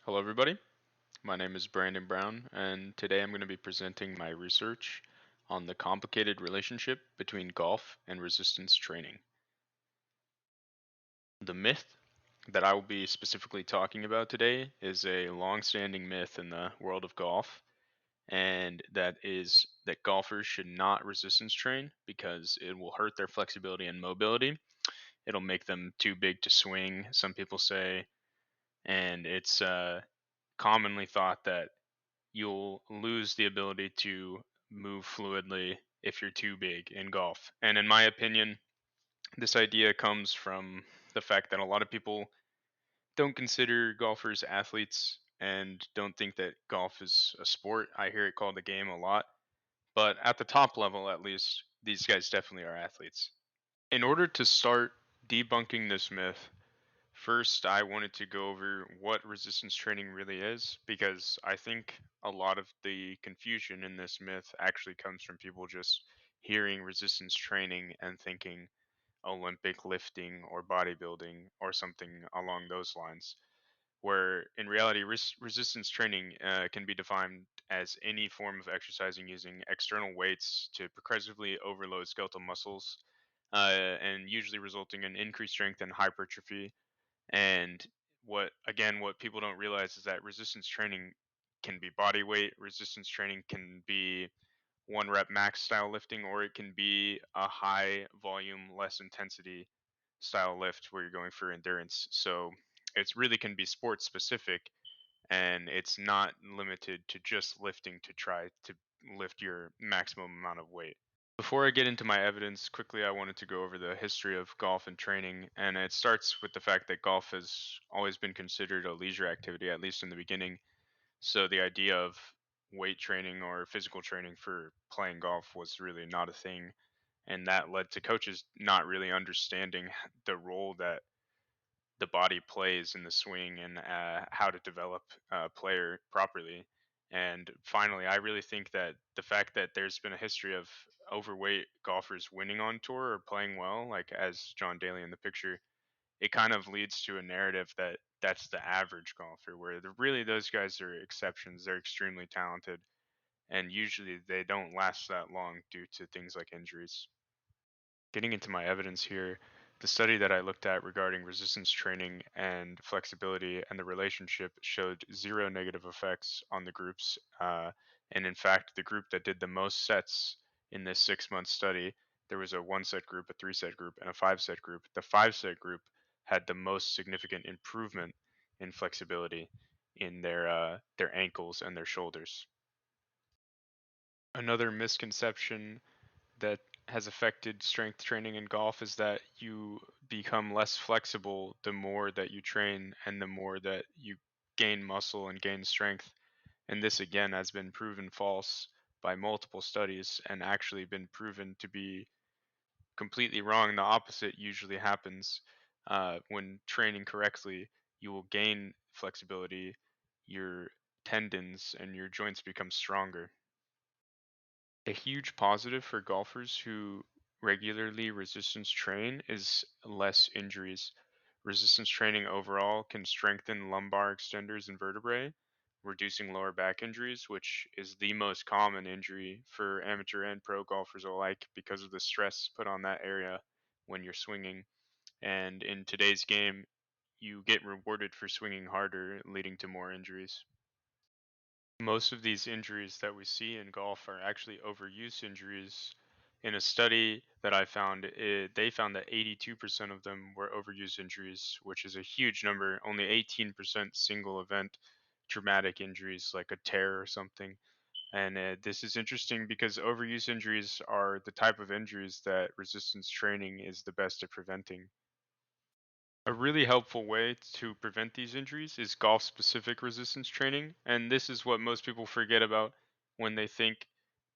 Hello, everybody. My name is Brandon Brown, and today I'm going to be presenting my research on the complicated relationship between golf and resistance training. The myth that I will be specifically talking about today is a long-standing myth in the world of golf, and that is that golfers should not resistance train because it will hurt their flexibility and mobility. It'll make them too big to swing, some people say, and it's commonly thought that you'll lose the ability to move fluidly if you're too big in golf. And in my opinion, this idea comes from the fact that a lot of people don't consider golfers athletes and don't think that golf is a sport. I hear it called a game a lot, but at the top level, at least, these guys definitely are athletes. In order to start debunking this myth, first, I wanted to go over what resistance training really is because I think a lot of the confusion in this myth actually comes from people just hearing resistance training and thinking Olympic lifting or bodybuilding or something along those lines. Where in reality, resistance training can be defined as any form of exercising using external weights to progressively overload skeletal muscles, and usually resulting in increased strength and hypertrophy. And what people don't realize is that resistance training can be body weight, resistance training can be one rep max style lifting, or it can be a high volume, less intensity style lift where you're going for endurance. So it's really can be sports specific, and it's not limited to just lifting to try to lift your maximum amount of weight. Before I get into my evidence, quickly I wanted to go over the history of golf and training, and it starts with the fact that golf has always been considered a leisure activity, at least in the beginning. So the idea of weight training or physical training for playing golf was really not a thing, and that led to coaches not really understanding the role that the body plays in the swing and how to develop a player properly. And finally, I really think that the fact that there's been a history of overweight golfers winning on tour or playing well, like as John Daly in the picture, it kind of leads to a narrative that that's the average golfer, where really those guys are exceptions. They're extremely talented, and usually they don't last that long due to things like injuries. Getting into my evidence here, the study that I looked at regarding resistance training and flexibility and the relationship showed zero negative effects on the groups. And in fact, the group that did the most sets in this 6 month study, there was a one set group, a three set group, and a five set group. The five set group had the most significant improvement in flexibility in their ankles and their shoulders. Another misconception that has affected strength training in golf is that you become less flexible the more that you train and the more that you gain muscle and gain strength. And this again has been proven false by multiple studies and actually been proven to be completely wrong. The opposite usually happens. When training correctly, you will gain flexibility, your tendons and your joints become stronger. A huge positive for golfers who regularly resistance train is less injuries. Resistance training overall can strengthen lumbar extenders and vertebrae, reducing lower back injuries, which is the most common injury for amateur and pro golfers alike because of the stress put on that area when you're swinging. And in today's game, you get rewarded for swinging harder, leading to more injuries. Most of these injuries that we see in golf are actually overuse injuries. In a study that I found, they found that 82% of them were overuse injuries, which is a huge number. Only 18% single event traumatic injuries like a tear or something. And this is interesting because overuse injuries are the type of injuries that resistance training is the best at preventing. A really helpful way to prevent these injuries is golf specific resistance training. And this is what most people forget about when they think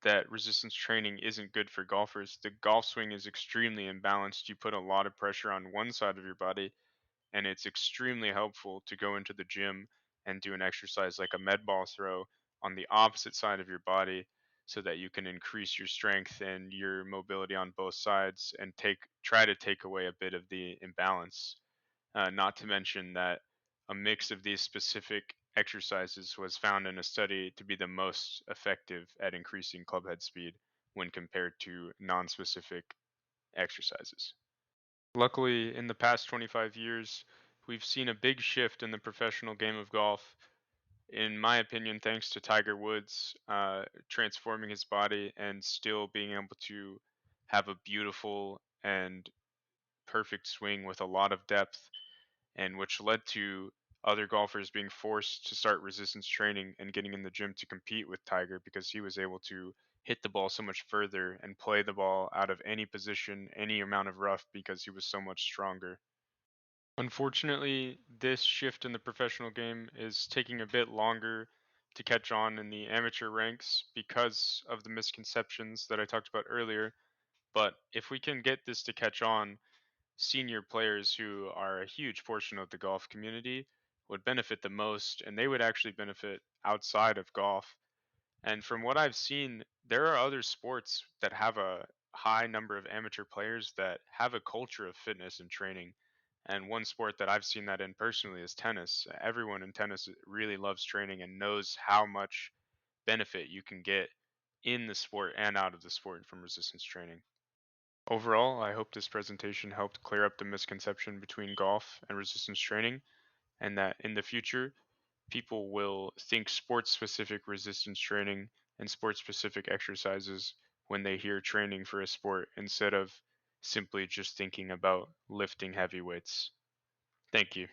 that resistance training isn't good for golfers. The golf swing is extremely imbalanced. You put a lot of pressure on one side of your body, and it's extremely helpful to go into the gym and do an exercise like a med ball throw on the opposite side of your body so that you can increase your strength and your mobility on both sides and try to take away a bit of the imbalance. Not to mention that a mix of these specific exercises was found in a study to be the most effective at increasing club head speed when compared to non-specific exercises. Luckily, in the past 25 years, we've seen a big shift in the professional game of golf. In my opinion, thanks to Tiger Woods transforming his body and still being able to have a beautiful and perfect swing with a lot of depth, and which led to other golfers being forced to start resistance training and getting in the gym to compete with Tiger because he was able to hit the ball so much further and play the ball out of any position, any amount of rough because he was so much stronger. Unfortunately, this shift in the professional game is taking a bit longer to catch on in the amateur ranks because of the misconceptions that I talked about earlier. But if we can get this to catch on, senior players who are a huge portion of the golf community would benefit the most, and they would actually benefit outside of golf. And from what I've seen, there are other sports that have a high number of amateur players that have a culture of fitness and training. And one sport that I've seen that in personally is tennis. Everyone in tennis really loves training and knows how much benefit you can get in the sport and out of the sport from resistance training. Overall, I hope this presentation helped clear up the misconception between golf and resistance training, and that in the future, people will think sports specific resistance training and sports specific exercises when they hear training for a sport instead of simply just thinking about lifting heavy weights. Thank you.